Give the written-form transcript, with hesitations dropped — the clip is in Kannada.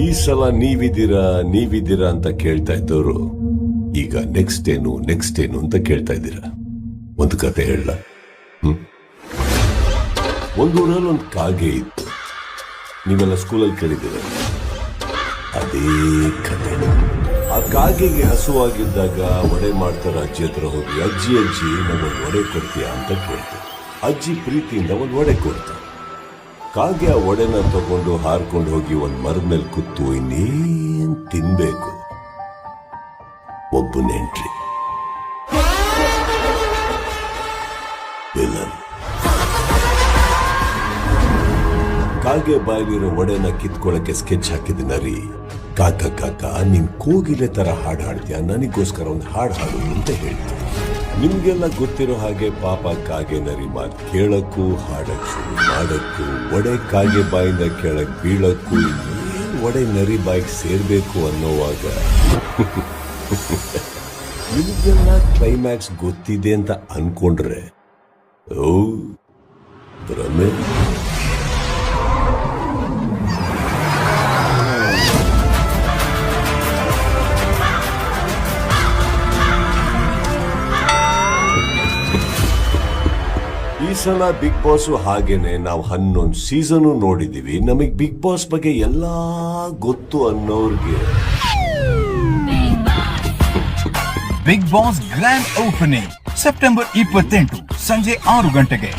ಈ ಸಲ ನೀವಿದ್ದೀರಾ ಅಂತ ಕೇಳ್ತಾ ಇದ್ದವರು ಈಗ ನೆಕ್ಸ್ಟ್ ಏನು ಅಂತ ಕೇಳ್ತಾ ಇದ್ದೀರಾ. ಒಂದು ಕತೆ ಹೇಳ. ಒಂದೂರಲ್ಲಿ ಒಂದು ಕಾಗೆ ಇತ್ತು. ನೀವೆಲ್ಲ ಸ್ಕೂಲಲ್ಲಿ ಕೇಳಿದ್ದೀರ. ಅದೇ ಕತೆ. ಆ ಕಾಗೆಗೆ ಹಸುವಾಗಿದ್ದಾಗ ಒಡೆ ಮಾಡ್ತಾರ ಅಜ್ಜಿ ಹತ್ರ ಹೋಗಿ, ಅಜ್ಜಿ ನಗೊಂದು ಒಡೆ ಕೊಡ್ತೀಯಾ ಅಂತ ಕೇಳ್ತಾರೆ. ಅಜ್ಜಿ ಪ್ರೀತಿಯಿಂದ ಒಂದು ಒಡೆ ಕೊಡ್ತಾರೆ. ಕಾಗೆ ಆ ಒಡೆನ ತಗೊಂಡು ಹಾರ್ಕೊಂಡು ಹೋಗಿ ಒಂದ್ ಮರದ ಮೇಲೆ ಕೂತು ಇನ್ನೇನ್ ತಿನ್ಬೇಕು. ಒಬ್ಬನ ಎಂಟ್ರಿ, ವಿಲನ್. ಕಾಗೆ ಬಾಯಲ್ಲಿರೋ ಒಡೆನ ಕಿತ್ಕೊಳ್ಳಕ್ಕೆ ಸ್ಕೆಚ್ ಹಾಕಿದ ನರಿ, ಕಾಕ ನಿನ್ ಕೋಗಿಲೆ ತರ ಹಾಡು ಹಾಡ್ತೀಯ, ನನಗೋಸ್ಕರ ಒಂದು ಹಾಡು ಅಂತ ಹೇಳ್ತೀನಿ. ನಿಮ್ಗೆಲ್ಲ ಗೊತ್ತಿರೋ ಹಾಗೆ ಪಾಪ ಕಾಗೆ ನರಿ ಮಾತು ಕೇಳಕ್ಕೂ ಹಾಡಕ್ ಶುರು ಮಾಡಕ್ಕೂ, ಒಡೆ ಕಾಗೆ ಬಾಯಿಂದ ಕೆಳಗ್ ಬೀಳಕ್ಕೂ, ಒಡೆ ನರಿ ಬಾಯಿಗೆ ಸೇರ್ಬೇಕು ಅನ್ನೋವಾಗ ನಿಮ್ಗೆಲ್ಲ ಕ್ಲೈಮ್ಯಾಕ್ಸ್ ಗೊತ್ತಿದೆ ಅಂತ ಅನ್ಕೊಂಡ್ರೆ ಭ್ರಮೆ. ಈ ಸಲ ಬಿಗ್ ಬಾಸ್ ಹಾಗೇನೆ ನಾವು 11 ಸೀಸನ್ ನೋಡಿದೀವಿ. ನಮಗ್ ಬಿಗ್ ಬಾಸ್ ಬಗ್ಗೆ ಎಲ್ಲಾ ಗೊತ್ತು ಅನ್ನೋರ್ಗೆ big boss grand opening September 28 ಸಂಜೆ 6 ಗಂಟೆಗೆ.